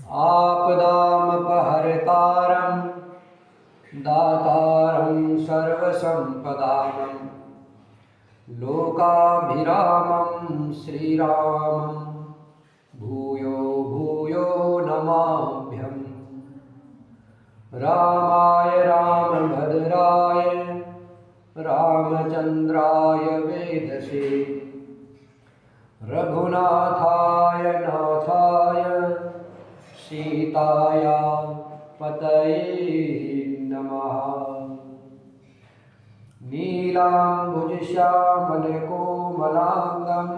आपदामपहर्तारं दातारं सर्वसम्पदां लोकाभिरामं श्रीरामं भूयो भूयो नमाम्यहम्। रामाय रामभद्राय रामचन्द्राय वेदसे रघुनाथाय नाथाय सीताया पतये नमः। नीलाम्बुजश्यामलकोमलाङ्गं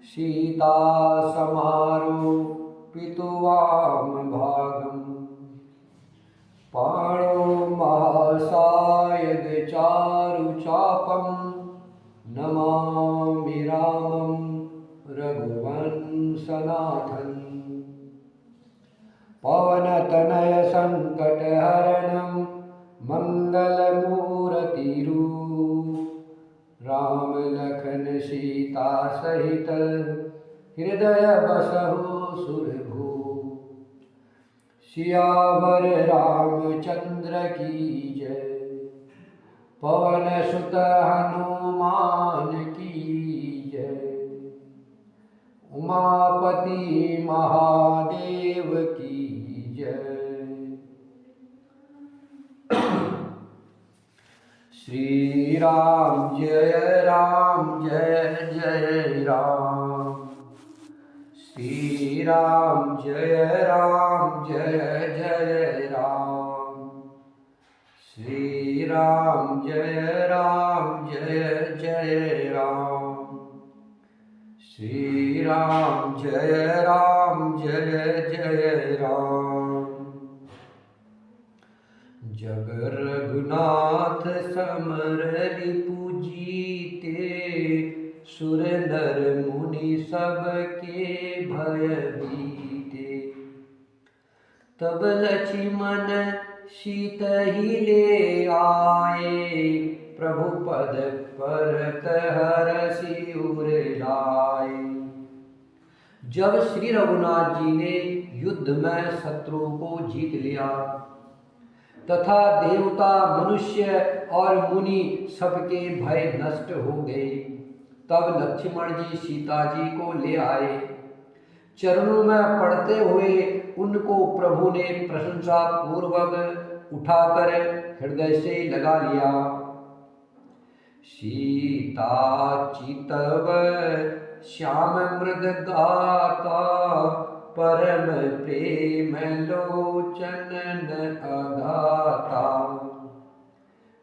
सीतासमारोपितुवामभागम् पाणौ महासायकचारुचापं नमामि रामं रघुवंशनाथम्। पवनतनयसङ्कटहरणं मङ्गलमूर्तिरूप राम लखन सीता सहित हृदय बसहु सुरभू। सियावर रामचंद्र की जय, पवन सुत हनुमान की जय, उमापति महादेव की जय। श्री राम जय जय राम, श्री राम जय जय राम, श्री राम जय जय राम, श्री राम जय जय राम। जब रघुनाथ समर रिपु जीते, सुर नर मुनि सब के भय बीते। तब लक्ष्मण सीता ही ले आए, प्रभु पद परत हरषि उर लाए। जब श्री रघुनाथ जी ने युद्ध में शत्रु को जीत लिया तथा देवता मनुष्य और मुनि सबके भय नष्ट हो गए, तब लक्ष्मण जी सीता जी को ले आए। चरणों में पड़ते हुए उनको प्रभु ने प्रशंसा पूर्वक उठाकर हृदय से लगा लिया। सीता चितव श्याम मृग गाता, परम प्रेम लोचन अगाता।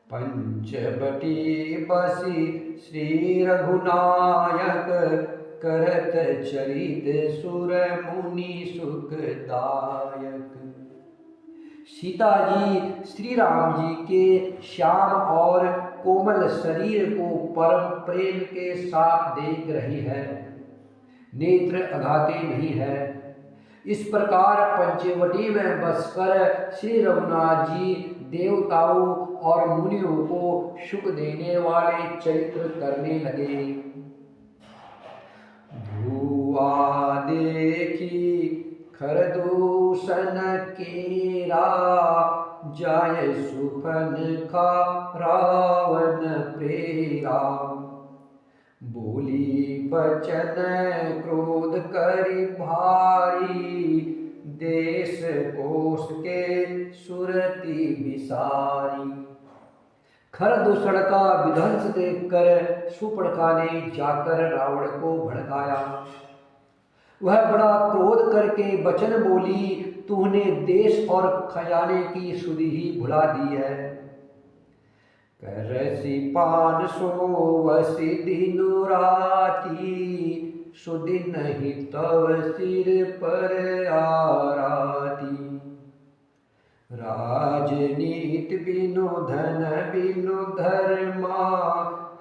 पंचवटी बसी श्री रघुनायक, करत चरित सुर मुनि सुखदायक। सीता जी श्री राम जी के श्याम और कोमल शरीर को परम प्रेम के साथ देख रही है, नेत्र अघाते नहीं है। इस प्रकार पंचवटी में बसकर श्री रघुनाथ जी देवताओं और मुनियों को सुख देने वाले चरित्र करने लगे। धुआ देखी खरदूषण केरा, जाय सुफन खा रावण प्रेरा। बोली बचन क्रोध करि भारी, देश कोश के सुरति विसारी। खरदूषण का विध्वंस देखकर शूर्पणखा ने जाकर रावण को भड़काया। वह बड़ा क्रोध करके वचन बोली, तूने देश और खजाने की सुधि ही भुला दी है। करसी पान सोवसी दिनु राती, सुदिन ही तव सिर पर आराती। राजनीत बिनु धन बिनु धर्मा,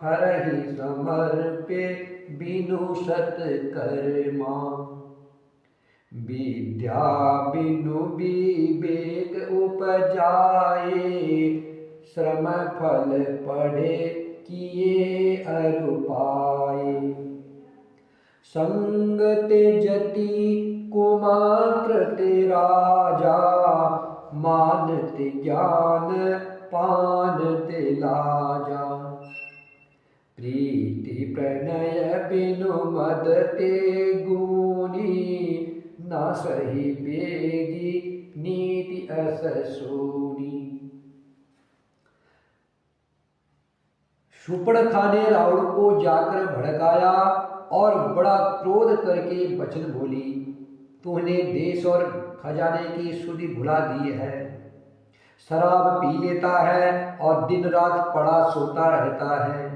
हरहि समर्पे बिनु सत्कर्मा। विद्या बिनु विवेक उपजाए, श्रम फल पढ़े किए अरु पाए। संग तेजति कुमंत्र ते राजा, मानते ज्ञान पानते लाजा। प्रीति प्रणय बिनु मद ते गुनी, न सही बेगी नीति अस सोनी। शूर्पणखा ने रावण को जाकर भड़काया और बड़ा क्रोध करके वचन बोली, तूने देश और खजाने की सुधि भुला दी है। शराब पी लेता है और दिन रात पड़ा सोता रहता है।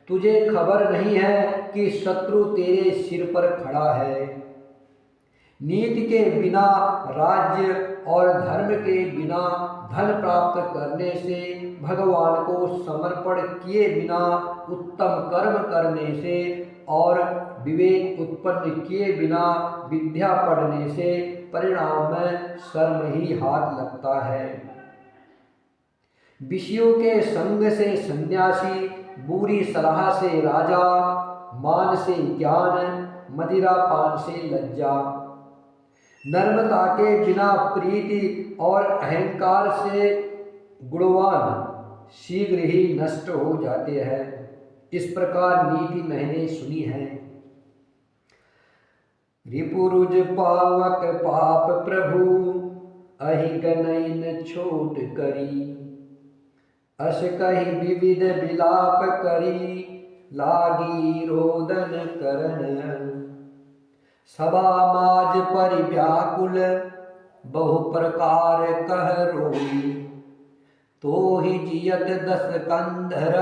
तुझे खबर नहीं है कि शत्रु तेरे सिर पर खड़ा है। नीति के बिना राज्य और धर्म के बिना धन प्राप्त करने से, भगवान को समर्पण किए बिना उत्तम कर्म करने से और विवेक उत्पन्न किए बिना विद्या पढ़ने से परिणाम में शर्म ही हाथ लगता है। विषयों के संग से सन्यासी, बुरी सलाह से राजा, मान से ज्ञान, मदिरा पान से लज्जा। नर्मता के बिना प्रीति और अहंकार से गुणवान शीघ्र ही नष्ट हो जाते हैं। इस प्रकार नीति मैंने सुनी है। रिपुरुज पावक पाप प्रभु, अहि गनैन छोट करी। अस कहि विविध विलाप करी, लागी रोदन करन। सभा माज परि व्याकुल, बहु प्रकार कह रोई। तो ही जियत दस कंधर,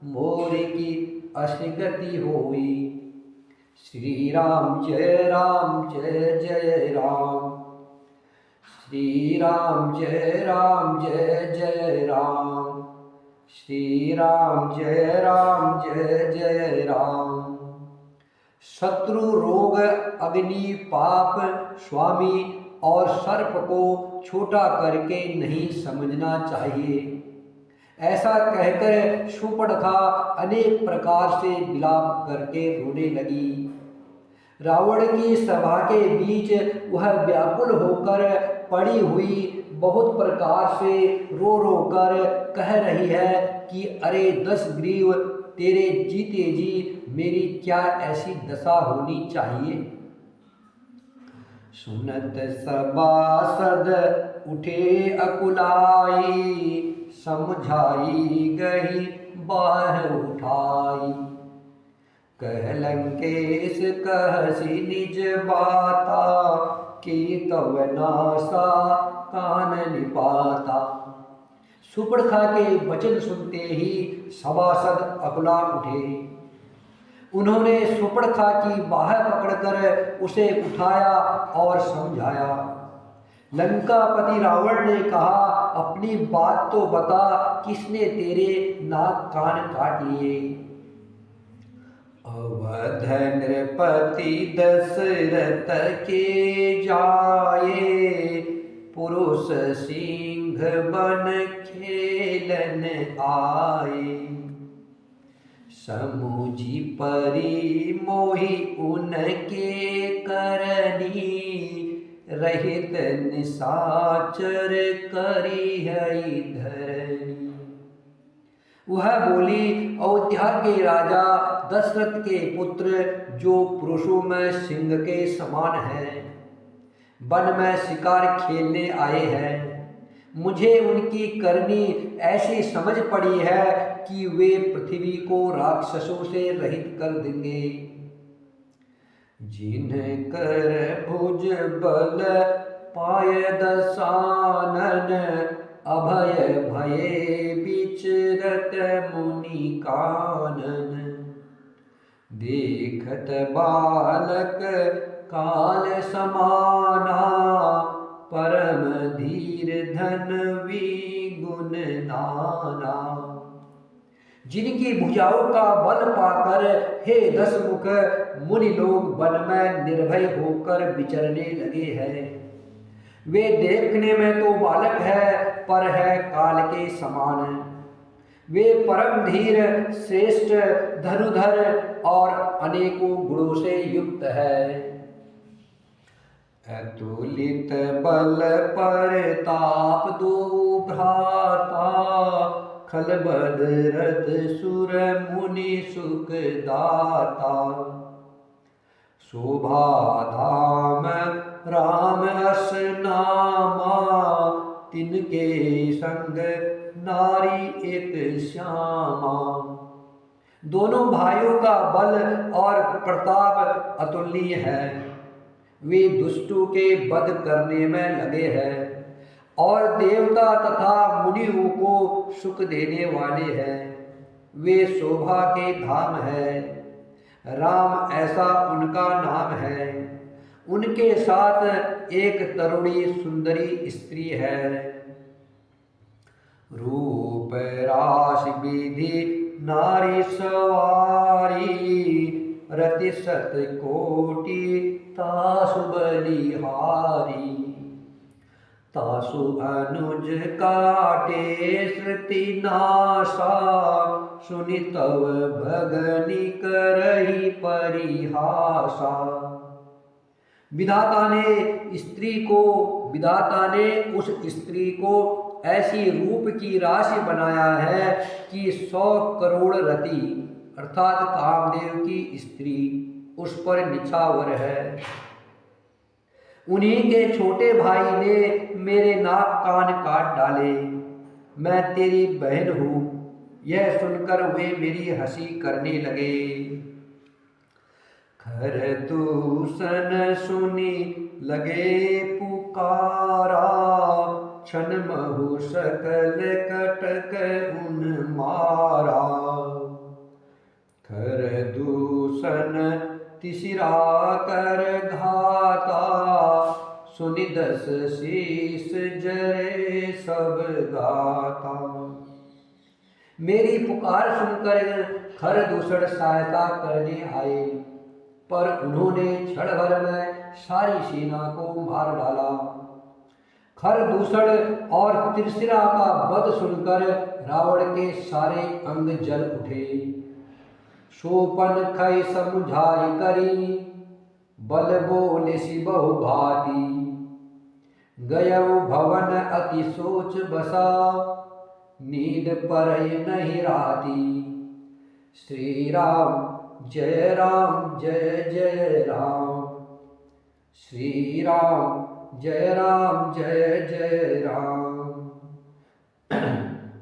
मोर की असिगति होई। श्री राम जय जय राम। श्री राम जय जय राम। श्री राम जय जय राम। शत्रु, रोग, अग्नि, पाप, स्वामी और सर्प को छोटा करके नहीं समझना चाहिए। ऐसा कहकर शूर्पणखा अनेक प्रकार से विलाप करके रोने लगी। रावण की सभा के बीच वह व्याकुल होकर पड़ी हुई बहुत प्रकार से रो रो कर कह रही है कि अरे 10 ग्रीव, तेरे जीते जी मेरी क्या ऐसी दशा होनी चाहिए। सुनत सभासद उठे अकुलाई, समझाई गई बाह उठाई। कह लंकेश कहसी निज बाता, की तव नासा कान निपाता। शूर्पणखा के वचन सुनते ही सभासद अकुला उठे। उन्होंने शूर्पणखा की बाह पकड़कर उसे उठाया और समझाया। लंकापति रावण ने कहा, अपनी बात तो बता, किसने तेरे नाक कान काट लिए। अवध नृपति दशरथ के जाए, पुरुष सिंह बन खेलन आए। समुझी परी मोहि उनके करनी, रहित निशाचर करी है धरनी। वह बोली, अयोध्या के राजा दशरथ के पुत्र जो पुरुषों में सिंह के समान हैं, वन में शिकार खेलने आए हैं। मुझे उनकी करनी ऐसी समझ पड़ी है कि वे पृथ्वी को राक्षसों से रहित कर देंगे। जिन्ह कर भुज बल पाय दसानन, अभय भये विचरत मुनि कानन। देखत बालक काल समाना, परम धीर धन विगुण नाना। जिनकी भुजाओं का बल पाकर हे 10 मुख मुनि लोग वन में निर्भय होकर विचरने लगे हैं। वे देखने में तो बालक है, पर है काल के समान। वे परम धीर, श्रेष्ठ, धनुधर और अनेकों गुणों से युक्त है। अतुलित बल परताप दो भ्राता, खलबद रथ सुर मुनि सुख दाता। शोभा धाम राम अस नामा, तिनके संग नारी एक श्यामा। दोनों भाइयों का बल और प्रताप अतुलनीय है। वे दुष्टों के वध करने में लगे हैं और देवता तथा मुनियों को सुख देने वाले हैं। वे शोभा के धाम है, राम ऐसा उनका नाम है। उनके साथ एक तरुणी सुंदरी स्त्री है। रूप राशि विधि नारी सवारी, रति सत कोटि तासु बलिहारी। तासु अनुज काटे श्रुति नाशा, सुनि तव भगनि करहि परिहासा। विधाता ने उस स्त्री को ऐसी रूप की राशि बनाया है कि 100 करोड़ रति अर्थात कामदेव की स्त्री उस पर निछावर है। उन्हीं के छोटे भाई ने मेरे नाक कान काट डाले। मैं तेरी बहन हूँ, यह सुनकर वे मेरी हंसी करने लगे। खर दूषण सुनी लगे पुकारा, क्षण महु सकल कटक उन मारा। खर दूषण तिसरा कर घाता, सुनि 10 शीस जरे सब गाता। मेरी पुकार सुनकर खर दूषण सहायता करने आए, पर उन्होंने क्षण भर में सारी सेना को मार डाला। खर दूषण और त्रिशिरा का वध सुनकर रावण के सारे अंग जल उठे। सोपन खै समुझाई करी, बल बोले सि बहु भांति। गयउ भवन अति सोच बसा, नींद परय नहीं राती। श्री राम जय जय राम, श्री राम जय जय राम।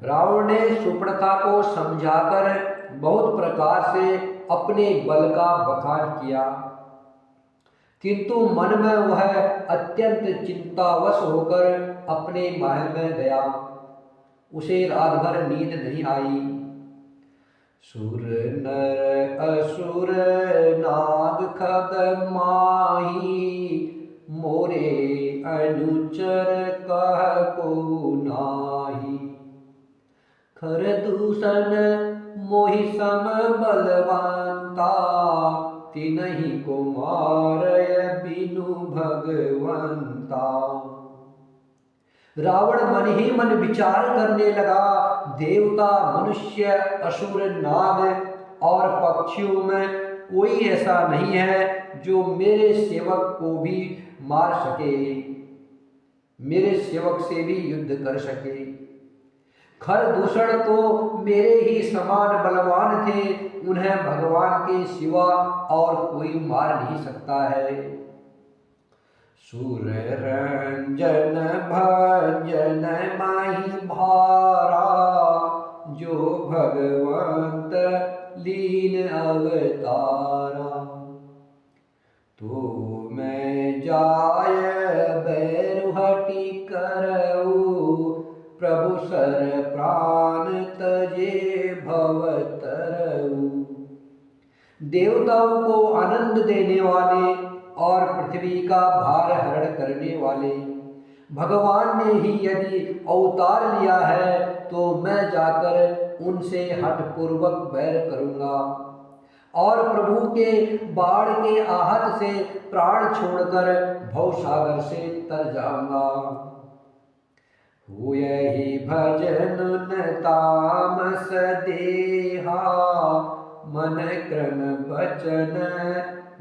रावण ने शूर्पणखा को समझाकर बहुत प्रकार से अपने बल का बखान किया, किंतु मन में वह अत्यंत चिंतावश होकर अपने महल में गया। उसे रात भर नींद नहीं आई। सुर नर असुर नाग खग माही, मोरे अनुचर कह को नाही। खर दूषण मोहि सम बलवंता, तिनहि को मारय बिनु भगवंता। रावण मन ही मन विचार करने लगा, देवता मनुष्य असुर नाग और पक्षियों में कोई ऐसा नहीं है जो मेरे सेवक को भी मार सके, मेरे सेवक से भी युद्ध कर सके। खर दूषण तो मेरे ही समान बलवान थे, उन्हें भगवान के सिवा और कोई मार नहीं सकता है। सुर रंजन भजन माही भारा, जो भगवंत लीन अवतारा। तो मैं जाय बैरुहटी करऊ, प्रभु सर प्राण तजे भवतरऊ। देवताओं को आनंद देने वाले और पृथ्वी का भार हरण करने वाले भगवान ने ही यदि अवतार लिया है, तो मैं जाकर उनसे हठपूर्वक वैर करूंगा और प्रभु के बाण के आहत से प्राण छोड़कर भवसागर से तर जाऊंगा। हुयहि भजन तामस देहा, मन क्रम वचन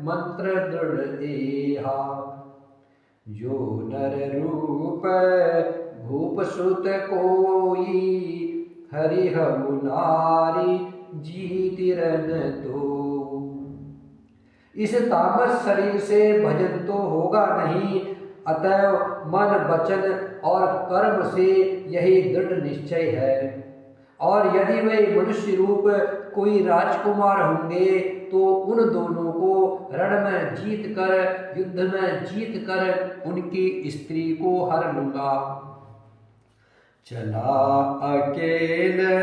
मंत्र दृढ़ देहा। जो नर रूप भूप सुत कोई, हरिह मुनारी जीतिरन तो। इस तामस शरीर से भजन तो होगा नहीं, अतएव मन वचन और कर्म से यही दृढ़ निश्चय है। और यदि वे मनुष्य रूप कोई राजकुमार होंगे तो उन दोनों को रण में जीत कर, युद्ध में जीत कर उनकी स्त्री को हर लूंगा। चला अकेले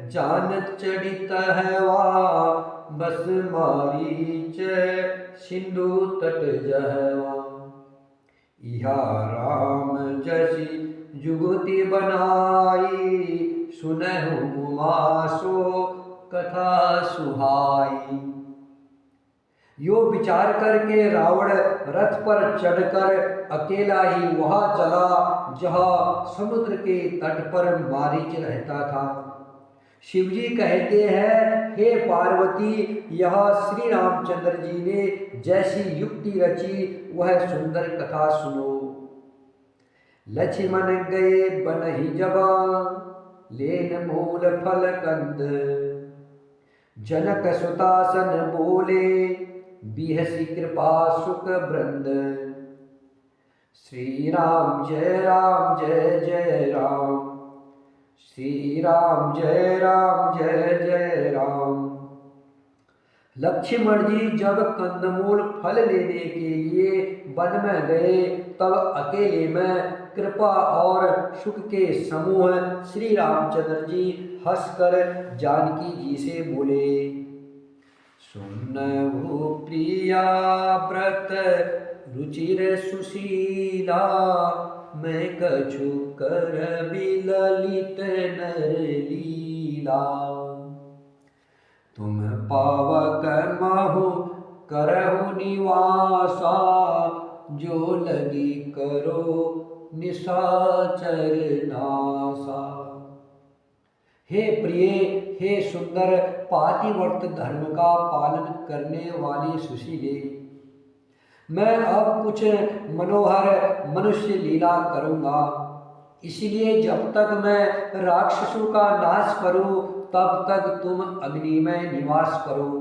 जान चढ़ित हैवा, बस मारीच सिंधु तट जहवा। इहा राम जसी जुगति बनाई, सुनहु उमासो कथा सुहाई। यो विचार करके रावण रथ पर चढ़कर अकेला ही वहां चला जहां समुद्र के तट पर मारीच रहता था। शिवजी कहते हैं, हे पार्वती, यह श्री रामचंद्र जी ने जैसी युक्ति रची वह सुंदर कथा सुनो। लक्ष्मण गए बनहि जबा, लेन मूल फल कंद। जनक सुतासन बोले, बिहसी कृपा सुख वृंद। श्री राम जय जय राम, श्री राम जय जय राम। लक्ष्मण जी जब कंदमूल फल लेने के लिए वन में गए, तब अकेले में कृपा और सुख के समूह श्री रामचंद्र जी हंसकर जानकी जी से बोले, सुनहु प्रिया व्रत रुचिर सुशीला, मैं कछु कर ललित नर लीला। तुम पावक महु करहु निवासा, जो लगी करो निशाचर नासा। हे प्रिय, हे सुंदर पातिव्रत धर्म का पालन करने वाली सुशीले, मैं अब कुछ मनोहर मनुष्य लीला करूंगा। इसलिए जब तक मैं राक्षसों का नाश करूं, तब तक तुम अग्नि में निवास करो।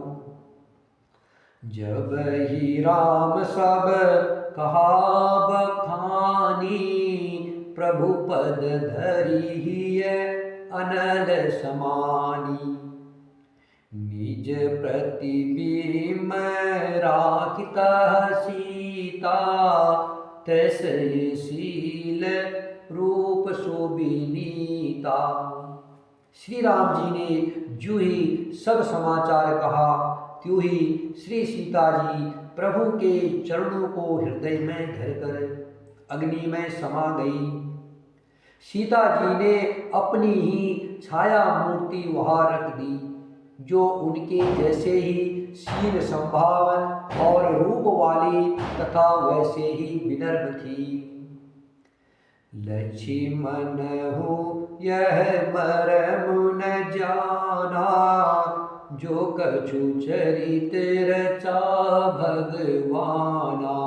जब ही राम सब कहा बखानी, प्रभु पद धरी ही अनल समानी। निज प्रतिबिंब राखिता सीता, तैसे शील रूप शोभिनीता। श्री राम जी ने जो ही सब समाचार कहा, त्यों ही श्री सीता जी प्रभु के चरणों को हृदय में धरकर अग्नि में समा गई। सीता जी ने अपनी ही छाया मूर्ति वहां रख दी, जो उनके जैसे ही शील संभाव और रूप वाली तथा वैसे ही विनम्र थी। लक्ष्मण हो यह मरम न जाना, जो कछु चरित रचा भगवाना।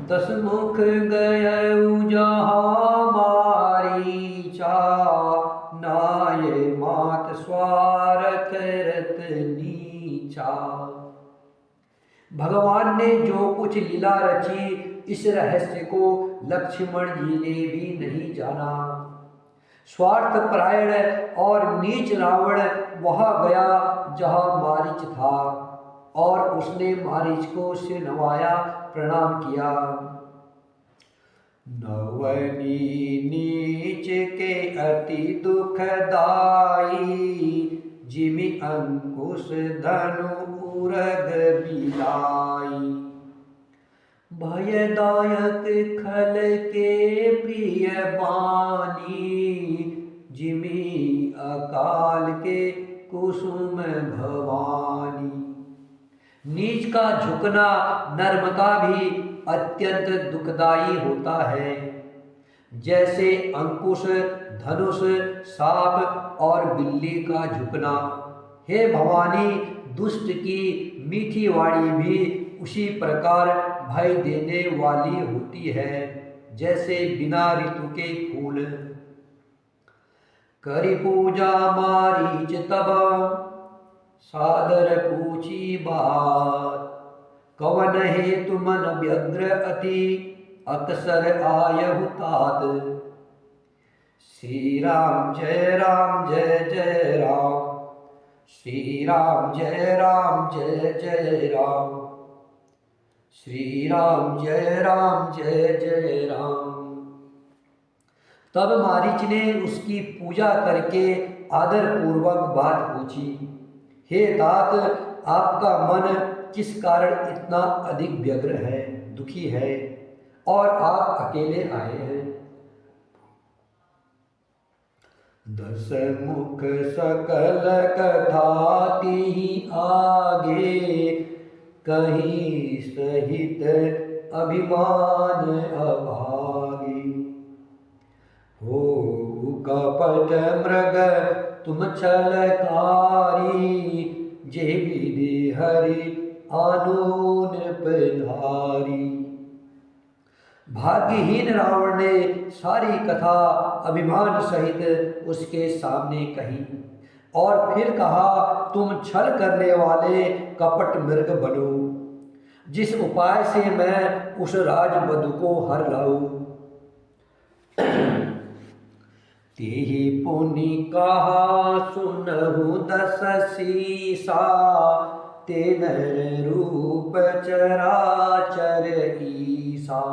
दस मुख गयउ जहाँ मारीचा, नाय मात स्वार्थ रत नीचा। भगवान ने जो कुछ लीला रची, इस रहस्य को लक्ष्मण जी ने भी नहीं जाना। स्वार्थ परायण और नीच रावण वहां गया जहां मारीच था, और उसने मारीच को सिर नवाया, प्रणाम किया। नवनी नीच के अति दुखदाई, जिमि अंकुश धनु उरग बिलाई। भयदायक खल के प्रिय बानी, जिमि अकाल के कुसुम भवानी। नीच का झुकना नर्म का भी अत्यंत दुखदायी होता है। जैसे अंकुश, धनुष, सांप और बिल्ली का झुकना। हे भवानी, दुष्ट की मीठी वाणी भी उसी प्रकार भय देने वाली होती है, जैसे बिना ऋतु के फूल। करी पूजा मारीच तब सादर पूछी बात, कवन हेतु मन व्यग्र अति अक्सर आयहु तात। श्री राम जय जय राम, श्री राम जय जय राम, श्री राम जय जय राम। तब मारीच ने उसकी पूजा करके आदर पूर्वक बात पूछी, हे तात, आपका मन किस कारण इतना अधिक व्यग्र है, दुखी है, और आप अकेले आए हैं। दस मुख सकल कथा तिहि आगे, कहीं सहित अभिमान अभागी। हो कपट मृग तुम छलकारी, जे विधि हरि आनो नृपधारी। भाग्यहीन रावण ने सारी कथा अभिमान सहित उसके सामने कही और फिर कहा, तुम छल करने वाले कपट मृग बनो, जिस उपाय से मैं उस राजवधू को हर लाऊं। तेहि पुनि कहा सुनहु दस सीसा, ते नर रूप चराचर ईसा।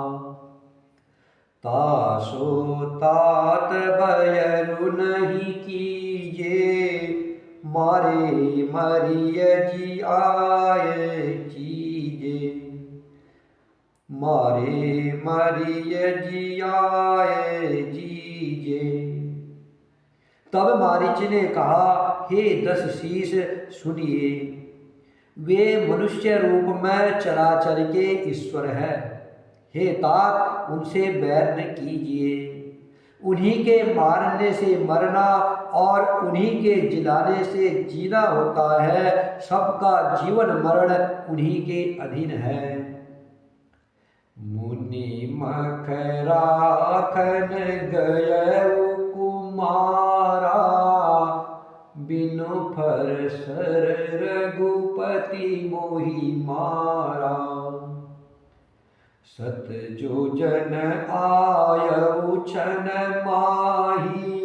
तासो तात बयरु नहीं कीजे, मारे मरिय जी आए चीजे। मारे मरिय जी आए जीजे। तब मारीच ने कहा, हे दस शीश सुनिए, वे मनुष्य रूप में चराचर के ईश्वर है। हे तात, उनसे बैर न कीजिए, उन्हीं के मारने से मरना और उन्हीं के जिलाने से जीना होता है। सबका जीवन मरण उन्हीं के अधीन है। मुनि मख राखन गयउ कुमारा, बिनु फरसर रघुपति मोहि मारा। सत जो जन आयउ छन माही,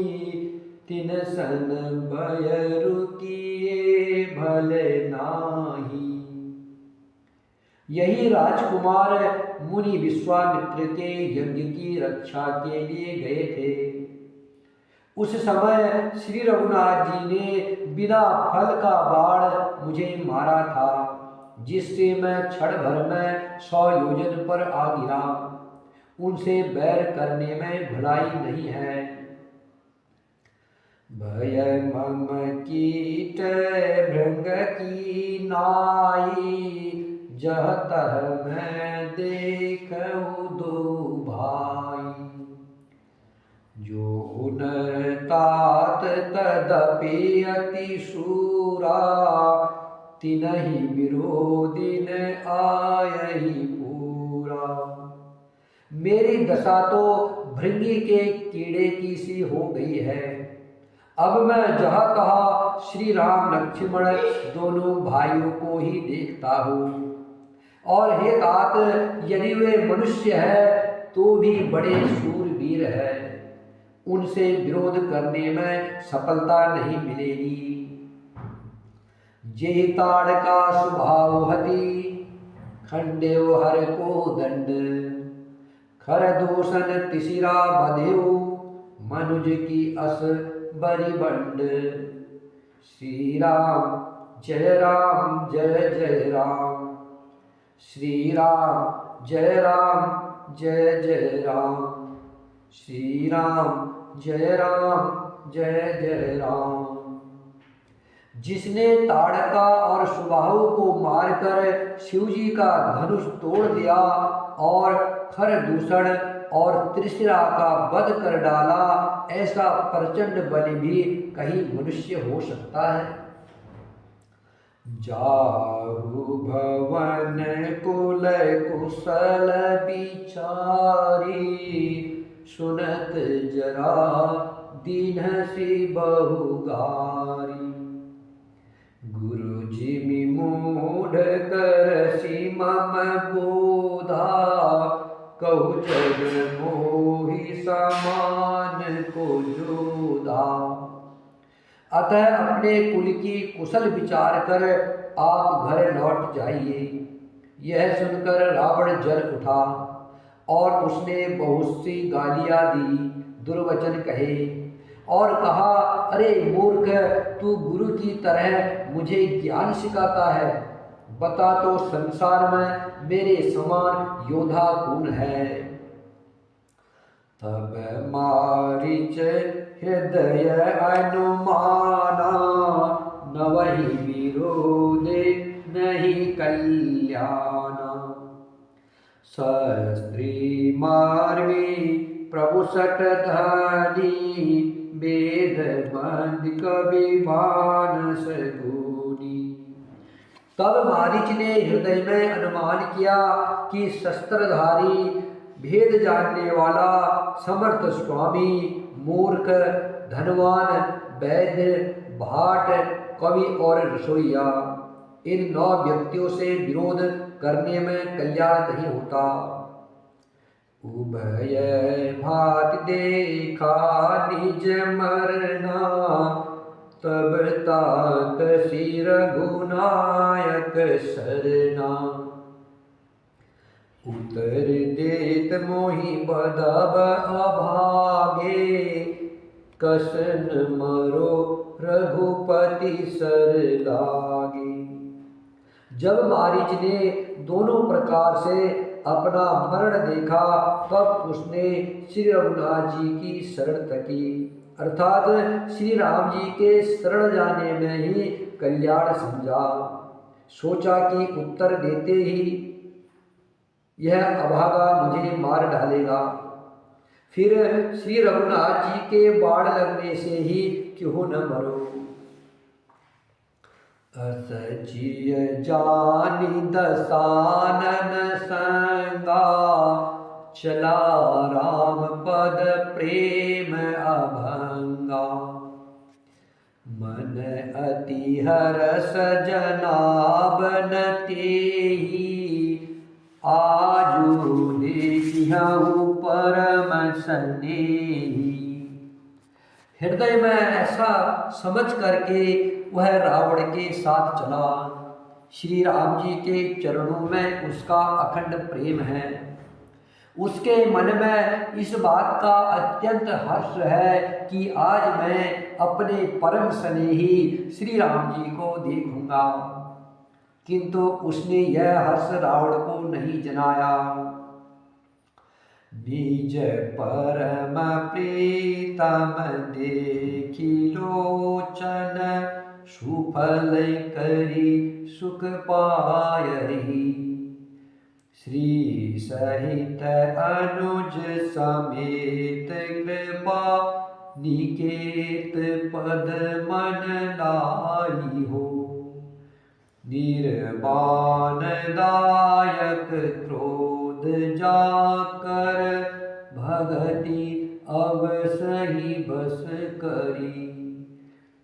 तिन सन बयरु किए भले नाही। यही राजकुमार मुनि विश्वामित्र के यज्ञ की रक्षा के लिए गए थे। उस समय श्री रघुनाथ जी ने बिना फल का बाण मुझे मारा था, जिससे मैं क्षण भर में 100 योजन पर आ गिरा। उनसे बैर करने में भलाई नहीं है। भय मम कीट भृंग की नाई, जह तह मैं देखहु दो भाई। जो नर तात तदपि अति शूरा, तिनहि विरोधिन आयहि पूरा। मेरी दशा तो भृंगी के कीड़े की सी हो गई है। अब मैं जहाँ तहाँ श्री राम लक्ष्मण दोनों भाइयों को ही देखता हूँ। और हे तात, यदि वे मनुष्य है तो भी बड़े शूरवीर है, उनसे विरोध करने में सफलता नहीं मिलेगी। जे ताड़ का स्वभाव हति, खंडेव हर को दंड। खर दूषण तिसिरा बधेउ, मनुज की अस बरी बंड। श्री राम जय जय राम, श्री राम जय जय राम, श्री राम जय जय राम। जिसने ताड़का और सुबाहु को मारकर शिवजी का धनुष तोड़ दिया और खर दूषण और त्रिशिरा का वध कर डाला, ऐसा प्रचंड बल भी कहीं मनुष्य हो सकता है। जाहु भवन कुल कुशल बिचारी, सुनत जरा दीन सी बहुगारी। गुरु जिमि मूढ़ करसि मम बोधा, कहु जग मोहि समान को जोधा। अतः अपने कुल की कुशल विचार कर आप घर लौट जाइए। यह सुनकर रावण जल उठा और उसने बहुत सी गालियां दी, दुर्वचन कहे और कहा, अरे मूर्ख, तू गुरु की तरह मुझे ज्ञान सिखाता है। बता तो संसार में मेरे समान योद्धा कौन है। तब मारीच हृदय अनुमाना, नवहि विरोधे नहीं कल्याणा। शस्त्री मार्मी प्रभु सट धनी, वेद बंद कवि मानस गुनी। तब मारीच ने हृदय में अनुमान किया कि शस्त्रधारी, भेद जानने वाला, समर्थ स्वामी, मूर्ख, धनवान, वैद्य, भाट, कवि और रसोईया, इन 9 व्यक्तियों से विरोध करने में कल्याण नहीं होता। उभय भात देखा निज मरना, तब तात सिर रघुनायक सरना। उतर देत मोहि बदब अभागे, कसन मरो रघुपति सर लागे। जब मारीच ने दोनों प्रकार से अपना मरण देखा, तब उसने श्री रघुनाथ जी की शरण तकी, अर्थात श्री राम जी के शरण जाने में ही कल्याण समझा। सोचा कि उत्तर देते ही यह अभागा मुझे मार डालेगा, फिर श्री रघुनाथ जी के बाण लगने से ही क्यों न मरो। असचिय जानि दसानन संगा, चला राम पद प्रेम अभंगा। मन अति हरस जनाबन तेहि, आजु देखिहु परम सनेही। हृदय में ऐसा समझ करके वह रावण के साथ चला। श्री राम जी के चरणों में उसका अखंड प्रेम है। उसके मन में इस बात का अत्यंत हर्ष है कि आज मैं अपने परम स्नेही श्री राम जी को देखूंगा, किंतु उसने यह हर्ष रावण को नहीं जनाया। निज परम प्रीतम देखि लोचन, सुफल करी सुख पायहि। श्री सहित अनुज समेत कृपा, निकेत पद मन लाई हो। निर्वाण दायक क्रोध जाकर, भगति अवसहि बस करी।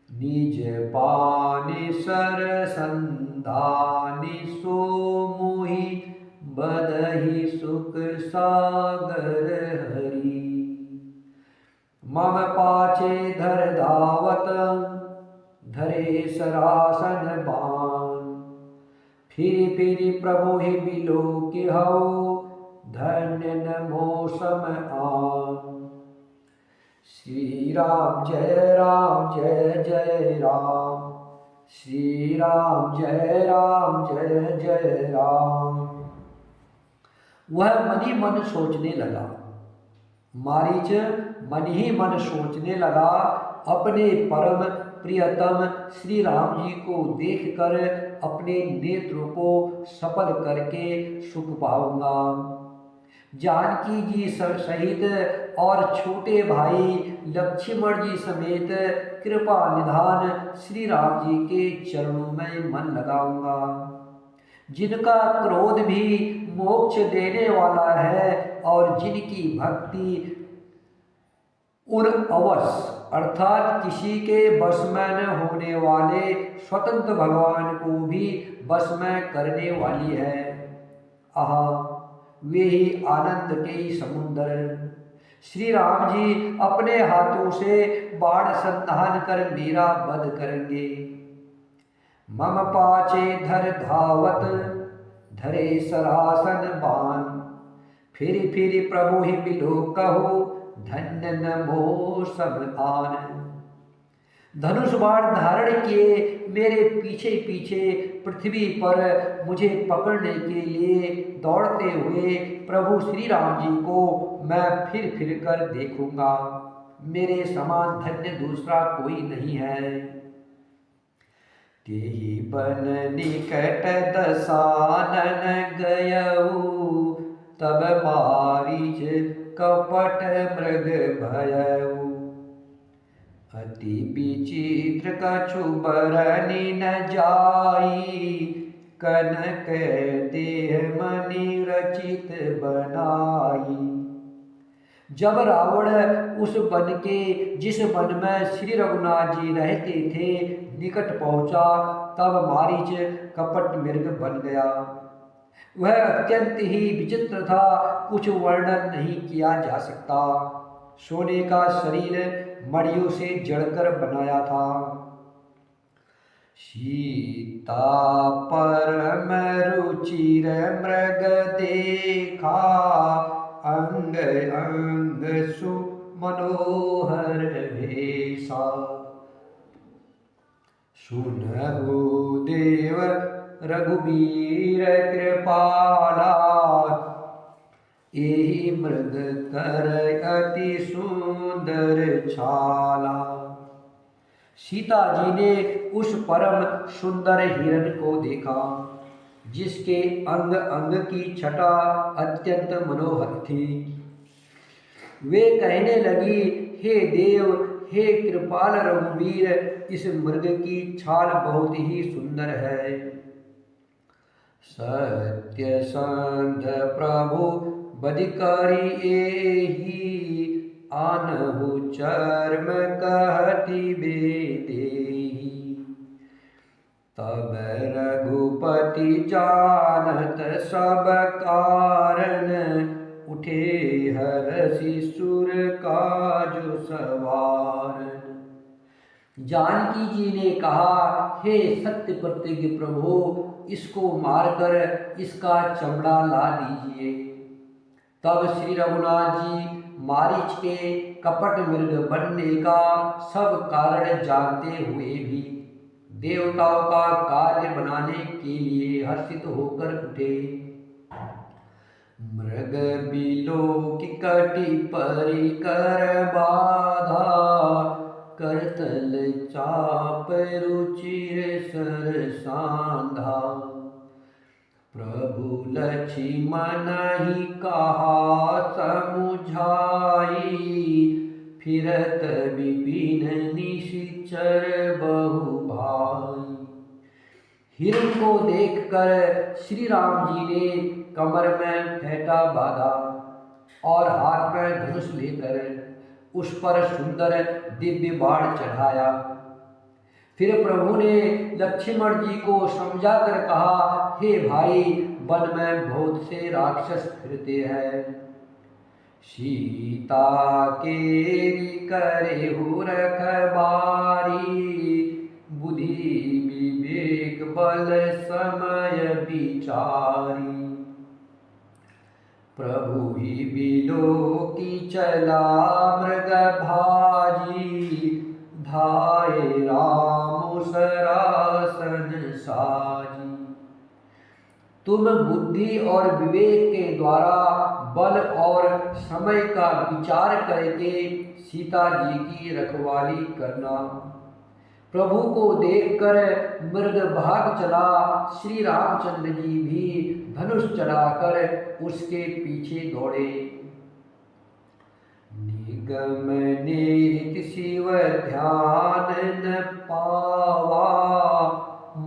निज पानि सर संधानि, सो मोहि बदहि सुख सागर हरि। मम पाछे धर धावत, धरे सरासन बाण। फिरि फिरि प्रभु ही बिलोकिहउ, धन्य न मौसम आन। श्री राम जय जय राम, श्री राम जय जय राम। वह मन ही मन सोचने लगा। मारीच मन ही मन सोचने लगा, अपने परम प्रियतम श्री राम जी को देखकर अपने नेत्रों को सफल करके सुख पाऊंगा। जानकी जी सहित और छोटे भाई लक्ष्मण जी समेत कृपा निधान श्री राम जी के चरणों में मन लगाऊंगा, जिनका क्रोध भी मोक्ष देने वाला है और जिनकी भक्ति उन अवश्य अर्थात किसी के वश में न होने वाले स्वतंत्र भगवान को भी वश में करने वाली है। आहा, वे ही आनंद के समुद्र। श्री राम जी अपने हाथों से बाण संधान कर मेरा वध करेंगे। मम पाचे धर धावत धरे सरासन बाण, फिर फिर प्रभु ही मिलो कहो धन्य नमो सब आन। धनुष बाण धारण किए मेरे पीछे पीछे पृथ्वी पर मुझे पकड़ने के लिए दौड़ते हुए प्रभु श्री राम जी को मैं फिर फिर कर देखूंगा। मेरे समान धन्य दूसरा कोई नहीं है। तेहि बन निकट दसानन गयऊ, तब मारीच कपट मृग भयऊ। अति विचित्र कछु बरनि न जाई, कनक देह मणि रचित बनाई। जब रावण उस वन के जिस वन में श्री रघुनाथ जी रहते थे निकट पहुंचा, तब मारीच कपट मृग बन गया। वह अत्यंत ही विचित्र था, कुछ वर्णन नहीं किया जा सकता। सोने का शरीर मड़ियों से जड़कर बनाया था। सीता परम रुचिर मृग देखा, अंग अंग सु मनोहर भेसा। सुनहु देव रघुबीर कृपाला, एहि मृग कर अति सुंदर छाला। सीता जी ने उस परम सुंदर हिरण को देखा, जिसके अंग अंग की छटा अत्यंत मनोहर थी। वे कहने लगी, हे देव, हे कृपाल रघुवीर, इस मृग की छाल बहुत ही सुंदर है। सत्य संध प्रभु बधिकारी एही, आनहु चर्म कहती बेदेही। तब रघुपति जानत सब कारण, उठे हरषि सुर काजु सवार। जानकी जी ने कहा, हे सत्य प्रतिज्ञ प्रभु, इसको मारकर इसका चमड़ा ला दीजिए। तब श्री रघुनाथ जी मारीच के कपट मृग बनने का सब कारण जानते हुए भी देवताओं का कार्य बनाने के लिए हर्षित होकर उठे। मृग बिलोक कटि परि कर बाधा, करतल चाप रुचिर सर सांधा। प्रभु लक्ष्मण ही कहा समुझाई, फिरत विपिन निशिचर बहु भाई। हिरण को देखकर श्री राम जी ने कमर में फेंटा बांधा और हाथ में धनुष लेकर उस पर सुंदर दिव्य बाण चढ़ाया। फिर प्रभु ने लक्ष्मण जी को समझा कर कहा, हे भाई, वन में बहुत से राक्षस फिरते हैं। सीता केरी करे हो रखबारी, बुद्धि विवेक बल समय विचारी। प्रभु ही बिलोकी चला मृग भाजी, धाये राम सरासन साजी। तुम बुद्धि और विवेक के द्वारा बल और समय का विचार करके सीता जी की रखवाली करना। प्रभु को देखकर मृग भाग चला। श्री रामचंद्र जी भी धनुष चढ़ाकर उसके पीछे दौड़े। निगम नीति शिव ध्यान न पावा,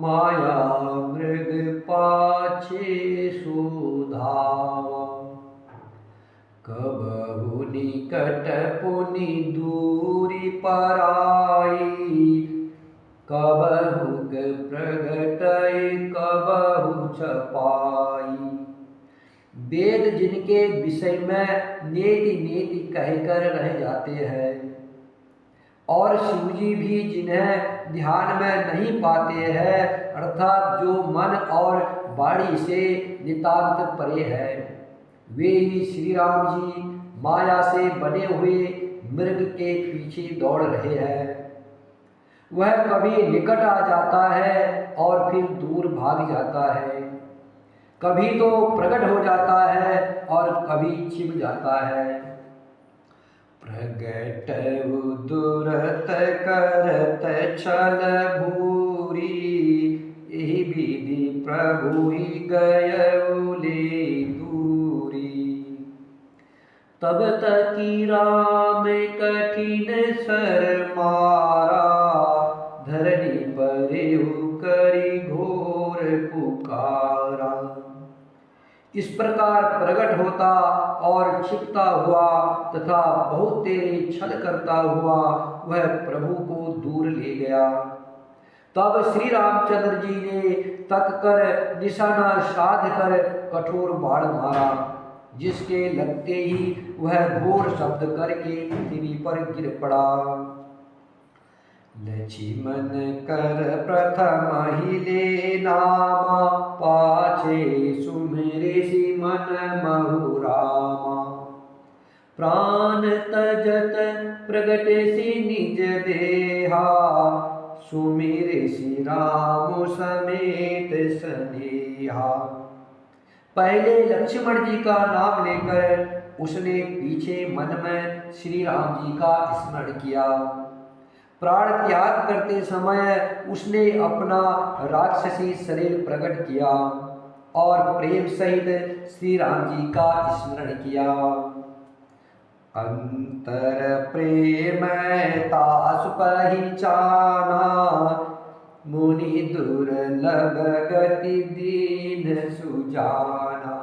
माया मृग पाछे सुधावा। कबहु निकट पुनि दूरी पराई, कबहु प्रगटय कबहु छपाई। वेद जिनके विषय में नेति नेति कहकर रह जाते हैं और शिवजी भी जिन्हें ध्यान में नहीं पाते हैं, अर्थात जो मन और वाणी से नितांत परे है, वे ही श्री राम जी माया से बने हुए मृग के पीछे दौड़ रहे हैं। वह कभी निकट आ जाता है और फिर दूर भाग जाता है, कभी तो प्रकट हो जाता है और कभी छिप जाता है। प्रगट दुरत करत छल भूरी, यही विधि प्रभु ही गयउले दूरी। तब तकी राम कठिन सर मारा, धरनी परेहु करी घोर पुकारा। इस प्रकार प्रकट होता और छिपता हुआ तथा बहुत तेरे छल करता हुआ वह प्रभु को दूर ले गया। तब श्री रामचंद्र जी ने तक कर निशाना साध कर कठोर बाण मारा, जिसके लगते ही वह घोर शब्द करके पृथ्वी पर गिर पड़ा। लक्ष्मण कर प्रथम ही ले नामा, पाछे सुमिरे सी मन महु रामा। प्राण तजत प्रगट सी निज देहा, सुमिरे सी राम समेत स्नेहा। पहले लक्ष्मण जी का नाम लेकर उसने पीछे मन में श्री राम जी का स्मरण किया। प्राण त्याग करते समय उसने अपना राक्षसी शरीर प्रकट किया और प्रेम सहित श्री राम जी का स्मरण किया। अंतर प्रेम तासु पहिचाना, मुनि दुर्लभ गति दीन सुजाना।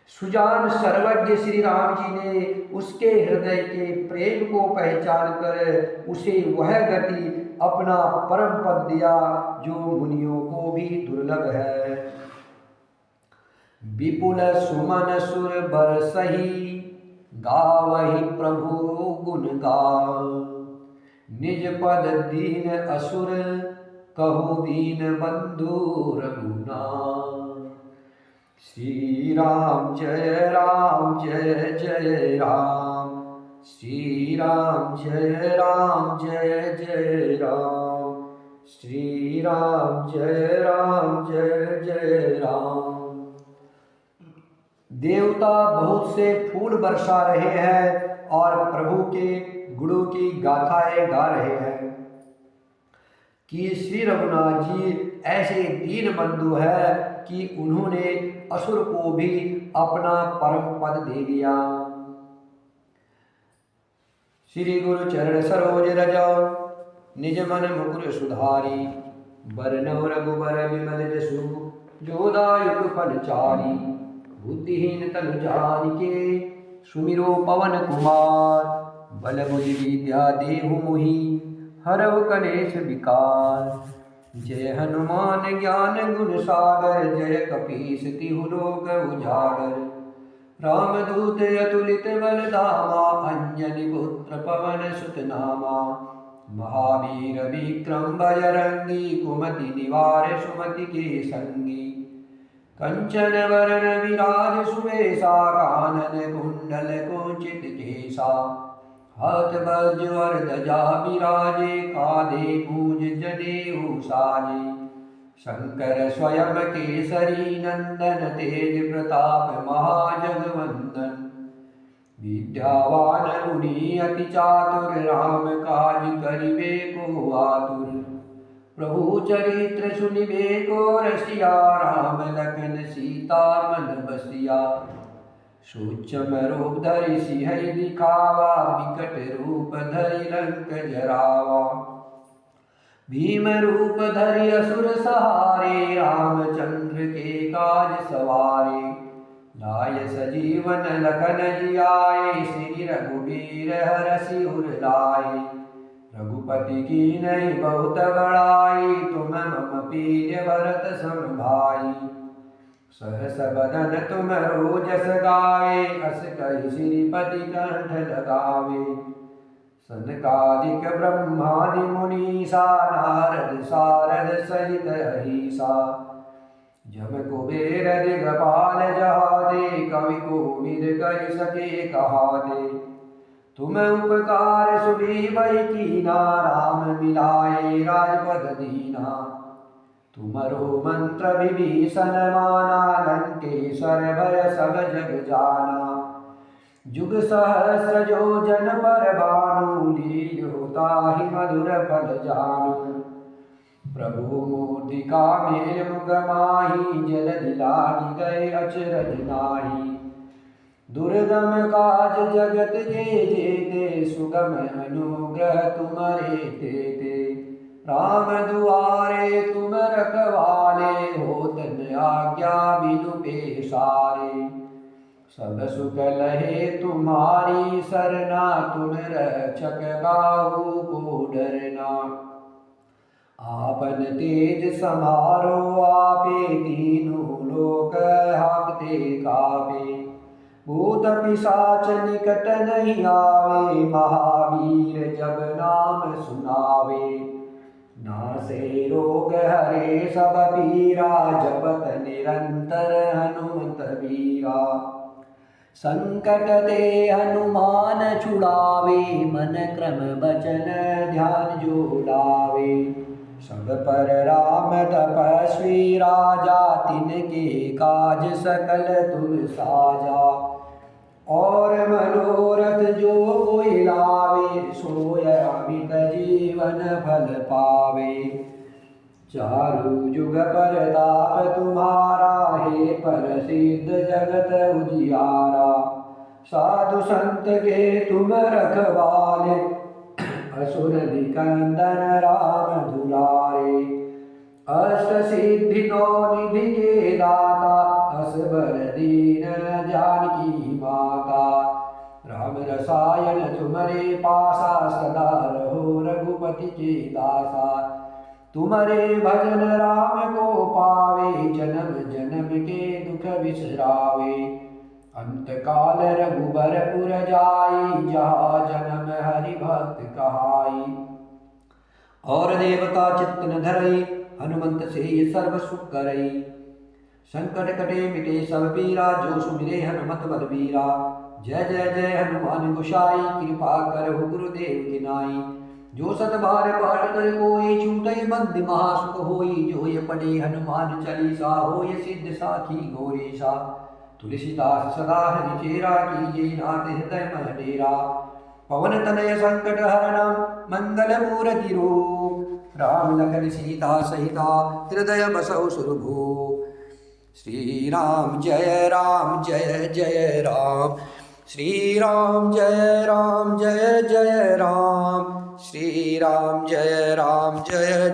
सुजान सर्वज्ञ श्री राम जी ने उसके हृदय के प्रेम को पहचान कर उसे वह गति अपना परम पद दिया जो मुनियों को भी दुर्लभ है। विपुल सुमन सुर बरसहि, गावहि प्रभु गुण गान। निज पद दीन असुर, कहु दीन बंधु रघुनाथ। श्री राम जय जय राम, श्री राम जय जय राम, श्री राम जय जय राम। देवता बहुत से फूल बरसा रहे हैं और प्रभु के गुणों की गाथाएं गा रहे हैं कि श्री रघुनाथ जी ऐसे दीन बंधु है कि उन्होंने असुर को भी अपना परम पद दे दिया। श्री गुरु चरण सरोज रज, निज मन मुकुर सुधारी। बरनौ रघुबर विमल जसु, जो दायक फल चारि। बुद्धिहीन तनु जानिके, सुमिरो पवन कुमार। बल बुद्धि विद्या देहु मोहि, हरव कलेश विकार। जय हनुमान ज्ञान गुण सागर, जय कपीस तिहु लोक उजागर। रामदूत अतुलित बल धामा, अंजनी पुत्र पवन सुत नामा। महावीर विक्रम बजरंगी, कुमति निवार सुमति के संगी। कंचन वरण विराज सुवेशा, कानन कुंडल कुंचित केसा। हाथ वज्र और ध्वजा विराजे, कांधे मूज जनेऊ साजे। शंकर स्वयं केसरी नंदन, तेज प्रताप महाजगवंदन। विद्यावान मुनि अति चातुर, राम काज करिबे को आतुर। प्रभु चरित्र सुनिबे को रसिया, राम लखन सीता मन बसिया। सूक्ष्म रूप धरि सिंहई दिखावा, विकट रूप धरि लंक जरावा। भीम रूप धरि असुर सहारे, रामचंद्र के काज सवारे। लाय सजीवन लखन जियाए, श्री रघुबीर हरषि उर लाए। रघुपति कीन्ही बहुत बड़ाई, तुम मम प्रिय भरत सम भाई। सहस बदन तुम रोजस गावे, अस कहि श्रीपति कंठ लगावे। सनकादिक ब्रह्मादि मुनीसा, नारद सारद सहित अहीसा। जम कुबेर दिगपाल जहाते, कवि कोविद कहि सके कहाते। तुम उपकार सुग्रीवहि कीना, राम मिलाए राजपद दीना। तुमरो मंत्र विभीषण माना, लंकेश्वर भय सब जग जाना। जुग सहस्र जो जन पर भानु, लील्यो ताहि मधुर फल जानु। प्रभु मूर्तिका मेल मुख माही, जलधि लागी गए अचरज नाहि। दुर्गम काज जगत के जेते, सुगम अनुग्रह तुम्हारे तेते। राम दुआरे तुम रखवाले, होत न आज्ञा बिनु पेसारे। सब सुख लहे तुम्हारी सरना, तुम रक्षक काहू को डरना। आपन तेज समारो आपे, तीनों लोक हाकते कापे। भूत पिशाच निकट नहीं आवे, महावीर जब नाम सुनावे। नासे रोग हरे सब पीरा, जपत निरंतर हनुमत वीरा। संकट ते हनुमान छुड़ावे, मन क्रम बचन ध्यान जो लावे। सब पर राम तपस्वी राजा, तिनके काज सकल तुम साजा। और मनोरथ जो कोई लावे, सोय अमित जीवन फल पावे। चारु जुग परताप तुम्हारा, हे प्रसिद्ध जगत उजियारा। साधु संत के तुम रखवाले, असुर निकंदन राम दुलारे। अष्ट सिद्धि नौ निधि के दाता, असबर दीन जानकी माता। राम रसायन तुम्हारे पासा, सदा रहो रघुपति के दासा। तुम्हारे भजन राम को पावे, जन्म जन्म के दुख बिसरावे। अंत काल रघुबरपुर जाई, जहाँ जन्म हरि भक्त कहाई। और देवता चित्त न धरई, हनुमंत से ये सर्व सुख करई। संकट कटे मिटे सब पीरा, जो सुमिरे हनुमत बलबीरा। जय जय जय हनुमान गोसाई, कृपा करहु गुरुदेव की नाई। जो सत बार पाठ कर कोई, छूटई बंद महासुख होई। जो ये पढ़े हनुमान चालीसा, होय सिद्ध साखी गौरीसा। तुलसीदास सदा हरिचेरा, कीजे नाथ हृदय मह डेरा। पवन तनय संकट हरणं, मंगल मूर्ति रूप। राम लखन सीता सहिता, हृदय बसहु सुरभूप। श्री राम जय जय राम। श्री राम जय जय राम। श्री राम जय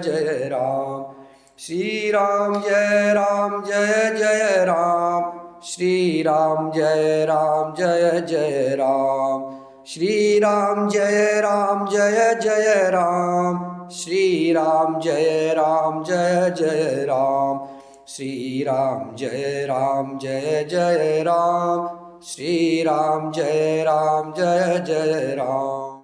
जय राम। श्री राम जय जय राम। श्री राम जय जय राम। श्री राम जय जय राम। श्री राम जय जय राम। श्री राम जय जय राम। श्री राम जय जय राम।